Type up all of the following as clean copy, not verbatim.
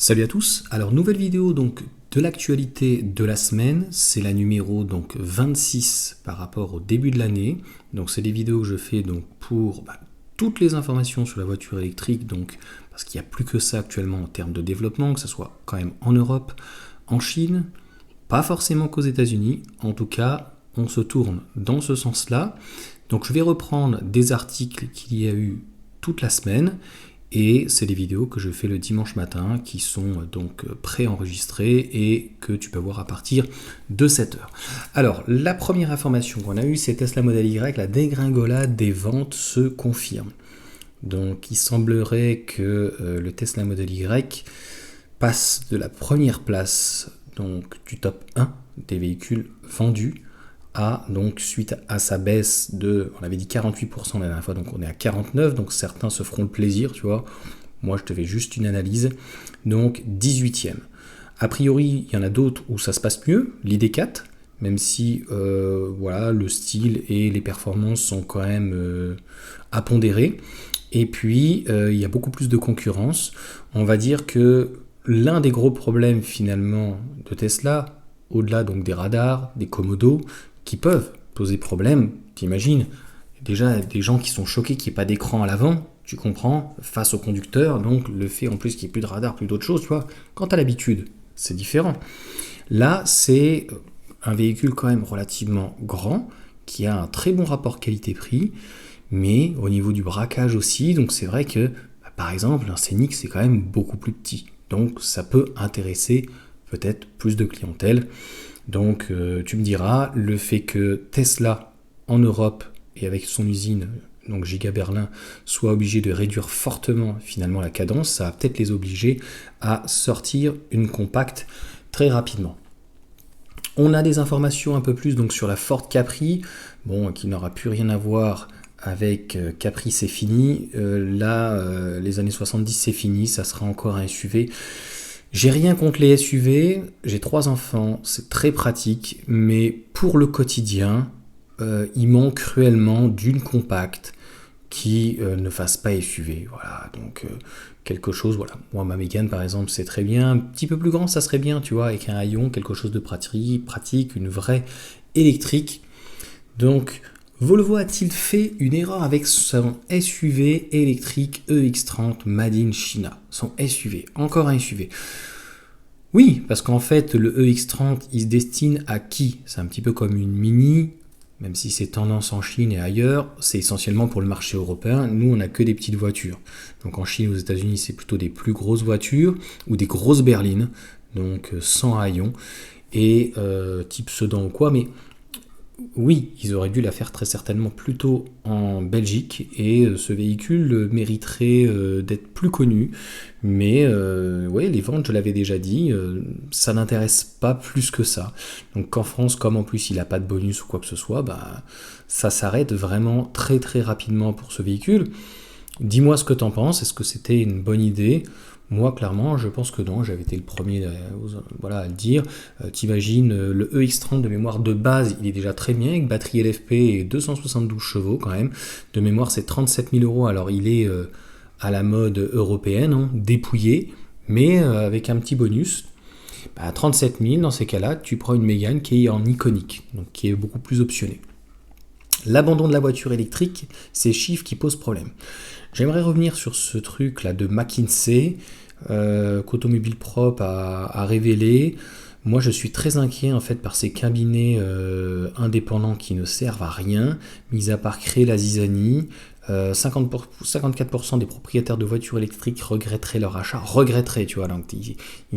Salut à tous, alors nouvelle vidéo donc de l'actualité de la semaine, c'est la numéro donc 26 par rapport au début de l'année. Donc c'est des vidéos que je fais donc pour toutes les informations sur la voiture électrique, donc parce qu'il n'y a plus que ça actuellement en termes de développement, que ce soit quand même en Europe, en Chine, pas forcément qu'aux États-Unis, en tout cas on se tourne dans ce sens-là. Donc je vais reprendre des articles qu'il y a eu toute la semaine. Et c'est des vidéos que je fais le dimanche matin qui sont donc préenregistrées et que tu peux voir à partir de 7h. Alors, la première information qu'on a eue, c'est Tesla Model Y, la dégringolade des ventes se confirme. Donc, il semblerait que le Tesla Model Y passe de la première place donc, du top 1 des véhicules vendus donc suite à sa baisse de, on avait dit 48% la dernière fois, donc on est à 49%, donc certains se feront le plaisir, tu vois. Moi, je te fais juste une analyse. Donc, 18e. A priori, il y en a d'autres où ça se passe mieux, l'ID4, même si voilà, le style et les performances sont quand même à pondérer. Et puis, il y a beaucoup plus de concurrence. On va dire que l'un des gros problèmes finalement de Tesla, au-delà donc des radars, des commodos, qui peuvent poser problème, t'imagines, déjà des gens qui sont choqués qu'il n'y ait pas d'écran à l'avant, tu comprends, face au conducteur, donc le fait en plus qu'il n'y ait plus de radar, plus d'autres choses, tu vois, quand tu as l'habitude, c'est différent. Là, c'est un véhicule quand même relativement grand, qui a un très bon rapport qualité-prix, mais au niveau du braquage aussi, donc c'est vrai que, par exemple, un Scénic, c'est quand même beaucoup plus petit, donc ça peut intéresser peut-être plus de clientèle. Donc tu me diras, le fait que Tesla en Europe et avec son usine, donc Giga Berlin, soit obligé de réduire fortement finalement la cadence, ça va peut-être les obliger à sortir une compacte très rapidement. On a des informations un peu plus donc sur la Ford Capri, qui n'aura plus rien à voir avec Capri, c'est fini. Les années 70 c'est fini, ça sera encore un SUV. J'ai rien contre les SUV, j'ai 3 enfants, c'est très pratique, mais pour le quotidien, il manque cruellement d'une compacte qui ne fasse pas SUV. Voilà, donc quelque chose, voilà. Moi, ma Mégane, par exemple, c'est très bien. Un petit peu plus grand, ça serait bien, tu vois, avec un haillon, quelque chose de pratique, une vraie électrique. Donc, Volvo a-t-il fait une erreur avec son SUV électrique EX30 Made in China? Son SUV, encore un SUV. Oui, parce qu'en fait, le EX30, il se destine à qui? C'est un petit peu comme une Mini, même si c'est tendance en Chine et ailleurs, c'est essentiellement pour le marché européen. Nous, on n'a que des petites voitures. Donc en Chine, aux États-Unis, c'est plutôt des plus grosses voitures ou des grosses berlines, donc sans haillons, et type sedan ou quoi, mais oui, ils auraient dû la faire très certainement plutôt en Belgique et ce véhicule mériterait d'être plus connu. Mais ouais, les ventes, je l'avais déjà dit, ça n'intéresse pas plus que ça. Donc qu'en France, comme en plus il n'a pas de bonus ou quoi que ce soit, ça s'arrête vraiment très très rapidement pour ce véhicule. Dis-moi ce que t'en penses, est-ce que c'était une bonne idée? Moi, clairement, je pense que non, j'avais été le premier à le dire. T'imagines, le EX30 de mémoire de base, il est déjà très bien, avec batterie LFP et 272 chevaux quand même. De mémoire, c'est 37 000 euros, alors il est à la mode européenne, hein, dépouillé, mais avec un petit bonus. 37 000, dans ces cas-là, tu prends une Mégane qui est en iconique, donc qui est beaucoup plus optionnée. L'abandon de la voiture électrique, c'est chiffres qui posent problème. J'aimerais revenir sur ce truc là de McKinsey qu'Automobile Prop a révélé. Moi, je suis très inquiet en fait par ces cabinets indépendants qui ne servent à rien, mis à part créer la zizanie. 54% des propriétaires de voitures électriques regretteraient leur achat. Regretteraient, tu vois, donc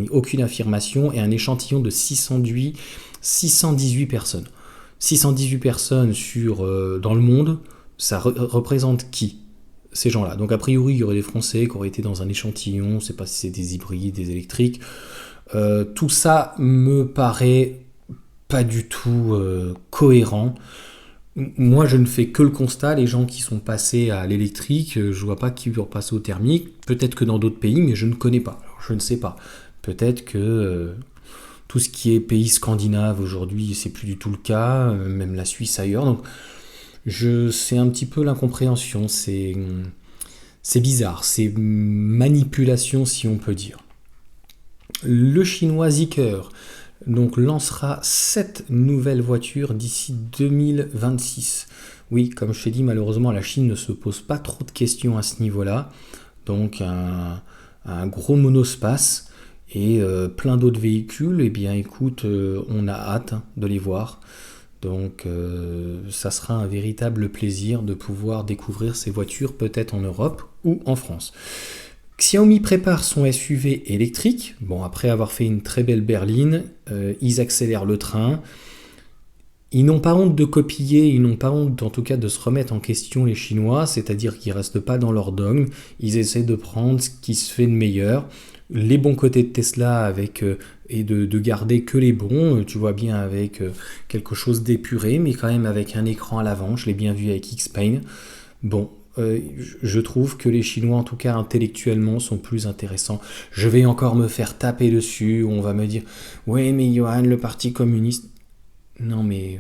aucune affirmation et un échantillon de 618 personnes. 618 personnes dans le monde, ça représente qui? Ces gens-là. Donc a priori, il y aurait des Français qui auraient été dans un échantillon, je ne sais pas si c'est des hybrides, des électriques. Tout ça me paraît pas du tout cohérent. Moi, je ne fais que le constat, les gens qui sont passés à l'électrique, je vois pas qui vont passer au thermique. Peut-être que dans d'autres pays, mais je ne connais pas. Alors, je ne sais pas. Peut-être que tout ce qui est pays scandinave aujourd'hui, c'est plus du tout le cas, même la Suisse ailleurs. Donc, c'est un petit peu l'incompréhension, c'est bizarre, c'est manipulation si on peut dire. Le chinois Zeekr donc lancera 7 nouvelles voitures d'ici 2026. Oui, comme je t'ai dit, malheureusement, la Chine ne se pose pas trop de questions à ce niveau-là. Donc un gros monospace et plein d'autres véhicules. Eh bien, écoute, on a hâte de les voir. Donc ça sera un véritable plaisir de pouvoir découvrir ces voitures peut-être en Europe ou en France. Xiaomi prépare son SUV électrique. Bon, après avoir fait une très belle berline, ils accélèrent le train. Ils n'ont pas honte de copier, ils n'ont pas honte en tout cas de se remettre en question les Chinois, c'est-à-dire qu'ils ne restent pas dans leur dogme, ils essaient de prendre ce qui se fait de meilleur, les bons côtés de Tesla avec, et de garder que les bons, tu vois bien avec quelque chose d'épuré, mais quand même avec un écran à l'avant, je l'ai bien vu avec X-Pain. Bon, je trouve que les Chinois, en tout cas intellectuellement, sont plus intéressants. Je vais encore me faire taper dessus, on va me dire « Ouais, mais Johan, le parti communiste... » Non mais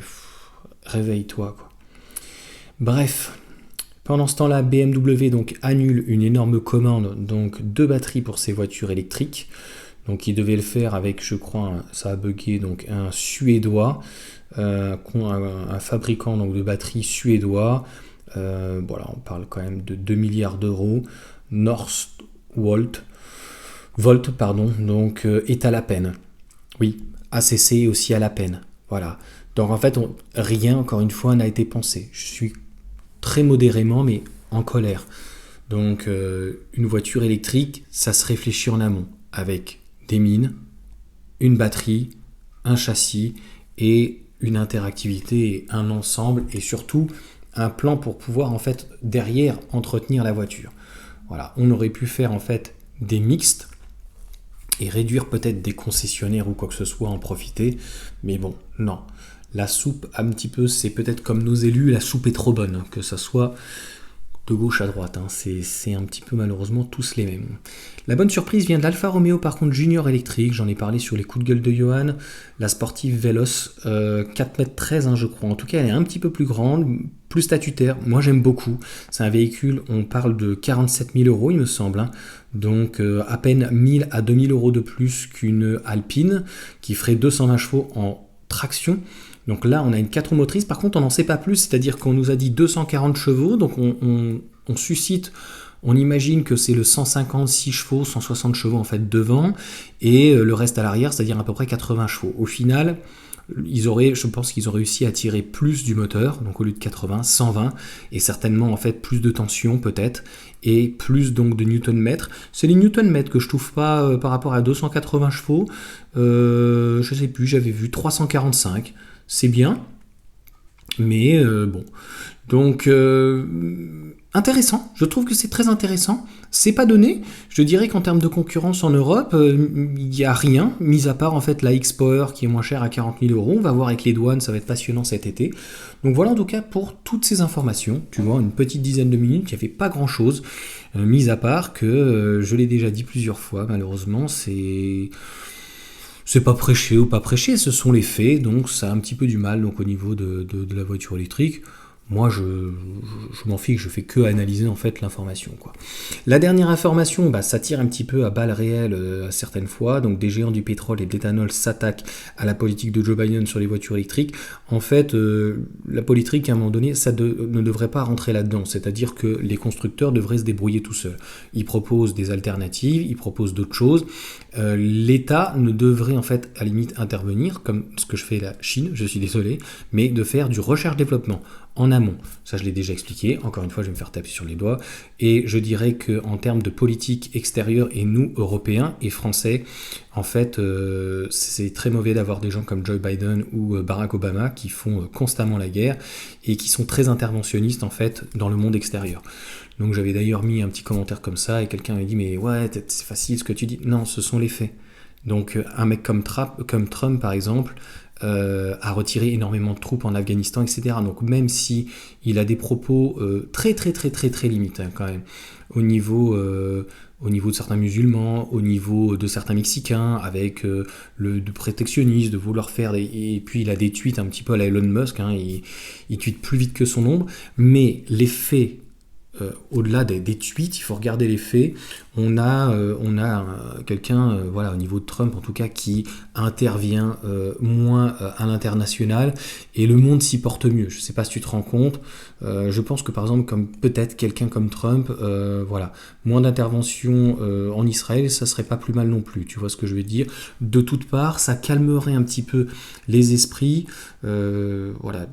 réveille-toi quoi. Bref, pendant ce temps-là, BMW donc annule une énorme commande donc de batteries pour ses voitures électriques. Donc il devait le faire avec, je crois, ça a bugué, donc un Suédois, un fabricant donc de batteries suédois. Voilà, on parle quand même de 2 milliards d'euros. Northvolt, donc est à la peine. Oui, ACC aussi à la peine. Voilà. Donc en fait, rien, encore une fois, n'a été pensé. Je suis très modérément, mais en colère. Donc une voiture électrique, ça se réfléchit en amont, avec des mines, une batterie, un châssis et une interactivité, un ensemble et surtout un plan pour pouvoir en fait derrière entretenir la voiture. Voilà, on aurait pu faire en fait des mixtes et réduire peut-être des concessionnaires ou quoi que ce soit, en profiter. Mais bon, non. La soupe, un petit peu, c'est peut-être comme nos élus, la soupe est trop bonne, que ça soit de gauche à droite. C'est un petit peu malheureusement tous les mêmes. La bonne surprise vient de l'Alfa Romeo, par contre, Junior électrique. J'en ai parlé sur les coups de gueule de Johan. La sportive Veloz, 4,13 m, je crois. En tout cas, elle est un petit peu plus grande, plus statutaire. Moi, j'aime beaucoup. C'est un véhicule, on parle de 47 000 euros, il me semble. Donc, à peine 1000 à 2000 euros de plus qu'une Alpine, qui ferait 220 chevaux en traction. Donc là, on a une 4 roues motrices. Par contre, on n'en sait pas plus, c'est-à-dire qu'on nous a dit 240 chevaux. Donc on suscite, on imagine que c'est le 156 chevaux, 160 chevaux en fait devant, et le reste à l'arrière, c'est-à-dire à peu près 80 chevaux. Au final, je pense qu'ils ont réussi à tirer plus du moteur, donc au lieu de 80, 120, et certainement en fait plus de tension peut-être, et plus donc de newton-mètres. C'est les newton-mètres que je trouve pas par rapport à 280 chevaux. Je sais plus, j'avais vu 345. C'est bien, mais bon. Donc, intéressant. Je trouve que c'est très intéressant. C'est pas donné. Je dirais qu'en termes de concurrence en Europe, il n'y a rien, mis à part en fait la X-Power qui est moins chère à 40 000 euros. On va voir avec les douanes, ça va être passionnant cet été. Donc voilà en tout cas pour toutes ces informations. Tu vois, une petite dizaine de minutes, il n'y avait pas grand-chose, mis à part que, je l'ai déjà dit plusieurs fois, malheureusement, c'est pas prêché ou pas prêché, ce sont les faits, donc ça a un petit peu du mal donc, au niveau de la voiture électrique. Moi, je m'en fiche, je fais que analyser en fait l'information, quoi. La dernière information, ça tire un petit peu à balles réelles certaines fois. Donc, des géants du pétrole et de l'éthanol s'attaquent à la politique de Joe Biden sur les voitures électriques. En fait, la politique, à un moment donné, ne devrait pas rentrer là-dedans. C'est-à-dire que les constructeurs devraient se débrouiller tout seuls. Ils proposent des alternatives, ils proposent d'autres choses. L'État ne devrait en fait, à la limite, intervenir, comme ce que je fais la Chine, je suis désolé, mais de faire du recherche-développement en amont. Ça, je l'ai déjà expliqué. Encore une fois, je vais me faire taper sur les doigts. Et je dirais qu'en termes de politique extérieure, et nous, Européens et Français, en fait, c'est très mauvais d'avoir des gens comme Joe Biden ou Barack Obama qui font constamment la guerre et qui sont très interventionnistes, en fait, dans le monde extérieur. Donc, j'avais d'ailleurs mis un petit commentaire comme ça et quelqu'un m'a dit « Mais ouais, c'est facile ce que tu dis. » Non, ce sont les faits. Donc, un mec comme Trump, par exemple, a retiré énormément de troupes en Afghanistan, etc. Donc même si il a des propos très limites quand même, au niveau de certains musulmans, au niveau de certains Mexicains, avec le protectionnisme, de vouloir faire et puis il a des tweets un petit peu à la Elon Musk, il tweete plus vite que son ombre, mais les faits au-delà des tweets, il faut regarder les faits. On a quelqu'un, voilà, au niveau de Trump en tout cas, qui intervient moins à l'international et le monde s'y porte mieux. Je ne sais pas si tu te rends compte. Je pense que par exemple, comme peut-être quelqu'un comme Trump, voilà, moins d'intervention en Israël, ça serait pas plus mal non plus. Tu vois ce que je veux dire? De toutes parts, ça calmerait un petit peu les esprits. Voilà,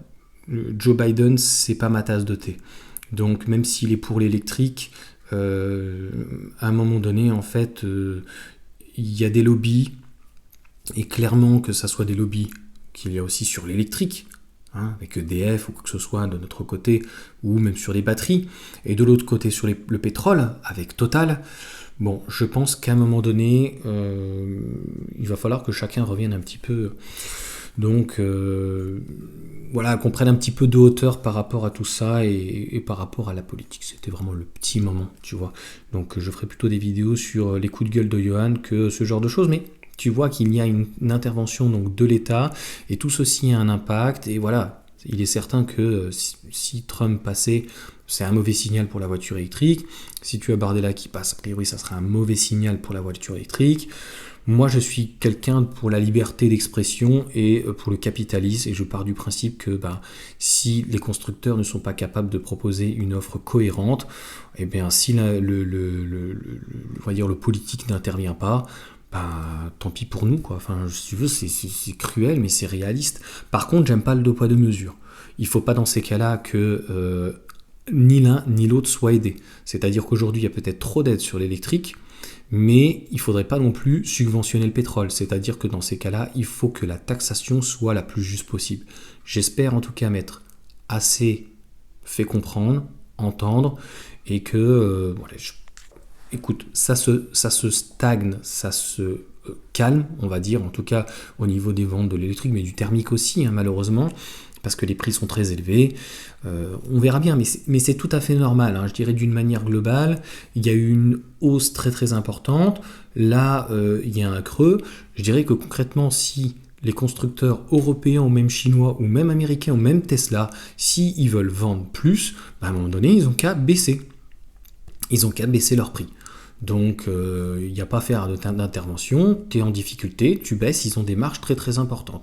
Joe Biden, c'est pas ma tasse de thé. Donc même s'il est pour l'électrique, à un moment donné, en fait, il y a des lobbies, et clairement que ça soit des lobbies qu'il y a aussi sur l'électrique, hein, avec EDF ou quoi que ce soit de notre côté, ou même sur les batteries, et de l'autre côté sur le pétrole, avec Total. Bon, je pense qu'à un moment donné, il va falloir que chacun revienne un petit peu... Donc voilà, qu'on prenne un petit peu de hauteur par rapport à tout ça et par rapport à la politique. C'était vraiment le petit moment, tu vois. Donc je ferai plutôt des vidéos sur les coups de gueule de Johan que ce genre de choses, mais tu vois qu'il y a une intervention donc, de l'État et tout ceci a un impact. Et voilà, il est certain que si Trump passait, c'est un mauvais signal pour la voiture électrique. Si tu as Bardella qui passe, a priori, ça sera un mauvais signal pour la voiture électrique. Moi, je suis quelqu'un pour la liberté d'expression et pour le capitalisme, et je pars du principe que si les constructeurs ne sont pas capables de proposer une offre cohérente, et bien si on va dire le politique n'intervient pas, tant pis pour nous, quoi. Enfin, si tu veux, c'est cruel, mais c'est réaliste. Par contre, j'aime pas le deux poids deux mesures. Il faut pas dans ces cas-là que ni l'un ni l'autre soit aidé. C'est-à-dire qu'aujourd'hui, il y a peut-être trop d'aides sur l'électrique, mais il ne faudrait pas non plus subventionner le pétrole. C'est-à-dire que dans ces cas-là, il faut que la taxation soit la plus juste possible. J'espère en tout cas m'être assez fait comprendre, entendre, et que, voilà, écoute, ça se stagne, ça se calme, on va dire, en tout cas au niveau des ventes de l'électrique, mais du thermique aussi, hein, malheureusement, parce que les prix sont très élevés. On verra bien, mais c'est tout à fait normal, hein. Je dirais d'une manière globale, il y a eu une hausse très très importante, là il y a un creux. Je dirais que concrètement, si les constructeurs européens ou même chinois ou même américains ou même Tesla, s'ils veulent vendre plus, à un moment donné, ils ont qu'à baisser. Ils ont qu'à baisser leur prix. Donc il n'y a pas à faire d'intervention, tu es en difficulté, tu baisses, ils ont des marges très très importantes.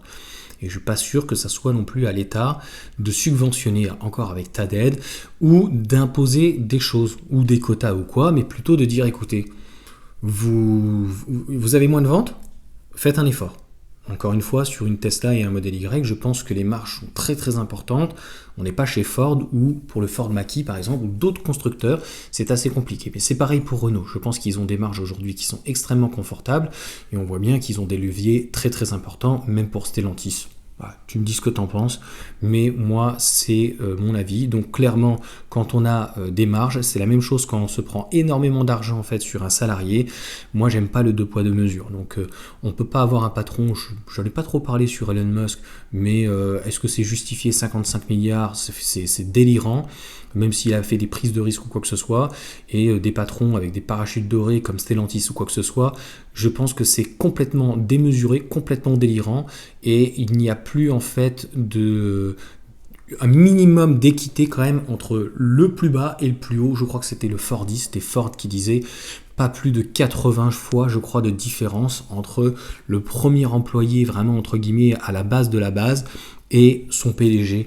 Et je ne suis pas sûr que ça soit non plus à l'État de subventionner encore avec tas d'aide ou d'imposer des choses ou des quotas ou quoi, mais plutôt de dire écoutez, vous avez moins de ventes, faites un effort. Encore une fois, sur une Tesla et un modèle Y, je pense que les marges sont très très importantes. On n'est pas chez Ford ou pour le Ford Mach-E par exemple, ou d'autres constructeurs, c'est assez compliqué. Mais c'est pareil pour Renault. Je pense qu'ils ont des marges aujourd'hui qui sont extrêmement confortables et on voit bien qu'ils ont des leviers très très importants, même pour Stellantis. Voilà, tu me dis ce que tu en penses, mais moi c'est mon avis. Donc clairement, quand on a des marges, c'est la même chose quand on se prend énormément d'argent en fait sur un salarié. Moi j'aime pas le deux poids deux mesures. Donc on peut pas avoir un patron. Je n'ai pas trop parlé sur Elon Musk, mais est-ce que c'est justifié 55 milliards? C'est délirant. Même s'il a fait des prises de risque ou quoi que ce soit, et des patrons avec des parachutes dorés comme Stellantis ou quoi que ce soit, je pense que c'est complètement démesuré, complètement délirant, et il n'y a plus en fait un minimum d'équité quand même entre le plus bas et le plus haut. Je crois que c'était le Fordiste, c'était Ford qui disait pas plus de 80 fois, je crois, de différence entre le premier employé vraiment entre guillemets à la base de la base et son PDG.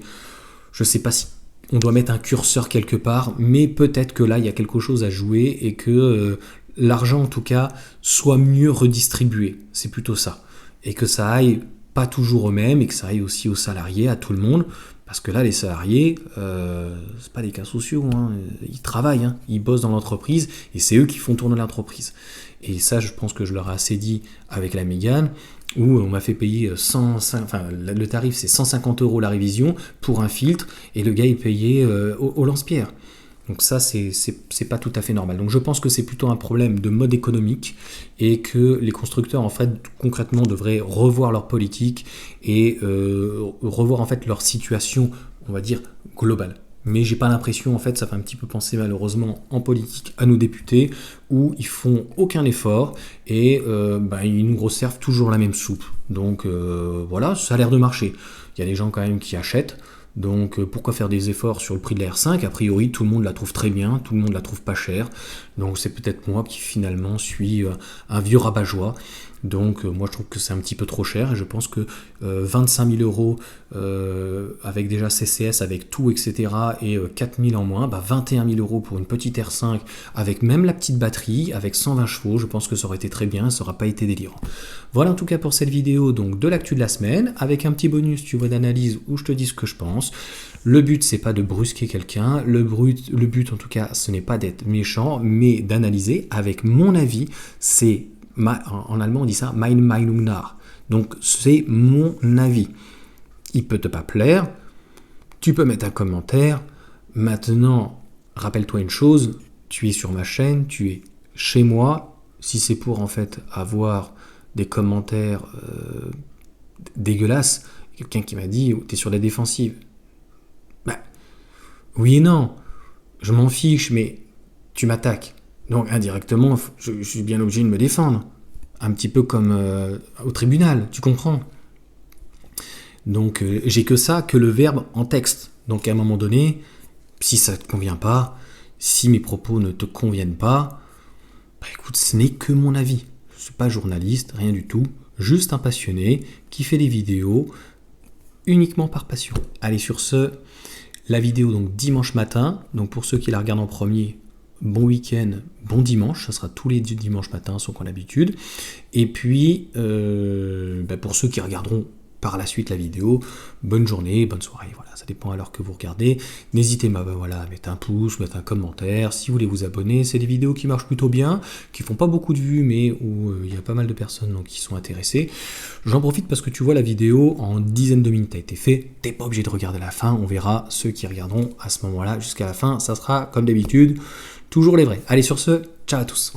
Je sais pas si on doit mettre un curseur quelque part, mais peut-être que là, il y a quelque chose à jouer et que l'argent, en tout cas, soit mieux redistribué. C'est plutôt ça. Et que ça aille pas toujours aux mêmes et que ça aille aussi aux salariés, à tout le monde. Parce que là, les salariés, c'est pas des cas sociaux, hein. Ils travaillent, hein. Ils bossent dans l'entreprise et c'est eux qui font tourner l'entreprise. Et ça, je pense que je leur ai assez dit avec la Mégane, où on m'a fait payer le tarif c'est 150 € la révision pour un filtre, et le gars il payait au lance-pierre. Donc ça c'est pas tout à fait normal. Donc je pense que c'est plutôt un problème de mode économique et que les constructeurs en fait concrètement devraient revoir leur politique et revoir en fait leur situation, on va dire globale. Mais j'ai pas l'impression, en fait, ça fait un petit peu penser malheureusement en politique à nos députés, où ils font aucun effort et ils nous resservent toujours la même soupe. Donc voilà, ça a l'air de marcher. Il y a des gens quand même qui achètent, Donc pourquoi faire des efforts sur le prix de la R5? A priori, tout le monde la trouve très bien, tout le monde la trouve pas chère. Donc c'est peut-être moi qui finalement suis un vieux rabat-joie. Donc moi je trouve que c'est un petit peu trop cher et je pense que 25 000 euros avec déjà CCS, avec tout, etc. et 4 000 en moins, 21 000 euros pour une petite R5 avec même la petite batterie, avec 120 chevaux, je pense que ça aurait été très bien, ça n'aura pas été délirant. Voilà en tout cas pour cette vidéo donc de l'actu de la semaine, avec un petit bonus tu vois d'analyse où je te dis ce que je pense. Le but c'est pas de brusquer quelqu'un, le but en tout cas ce n'est pas d'être méchant, mais d'analyser avec mon avis, c'est en allemand on dit ça, meine Meinung nach. Donc c'est mon avis. Il peut te pas plaire, tu peux mettre un commentaire. Maintenant, rappelle-toi une chose, tu es sur ma chaîne, tu es chez moi. Si c'est pour en fait avoir des commentaires dégueulasses, quelqu'un qui m'a dit tu es sur la défensive. Oui et non, je m'en fiche, mais tu m'attaques. Donc indirectement, je suis bien obligé de me défendre. Un petit peu comme au tribunal, tu comprends? Donc j'ai que ça, que le verbe en texte. Donc à un moment donné, si ça ne te convient pas, si mes propos ne te conviennent pas, écoute, ce n'est que mon avis. Je ne suis pas journaliste, rien du tout. Juste un passionné qui fait des vidéos uniquement par passion. Allez, sur ce, la vidéo donc dimanche matin. Donc pour ceux qui la regardent en premier, bon week-end, bon dimanche, ça sera tous les dimanches matins, sans qu'on l'habitude. Et puis, pour ceux qui regarderont par la suite la vidéo, bonne journée, bonne soirée, voilà, ça dépend à l'heure que vous regardez. N'hésitez pas à mettre un pouce, mettre un commentaire, si vous voulez vous abonner, c'est des vidéos qui marchent plutôt bien, qui font pas beaucoup de vues, mais où il y a pas mal de personnes donc, qui sont intéressées. J'en profite parce que tu vois la vidéo en dizaines de minutes a été fait, t'es pas obligé de regarder la fin, on verra ceux qui regarderont à ce moment-là jusqu'à la fin, ça sera comme d'habitude, toujours les vrais. Allez sur ce, ciao à tous.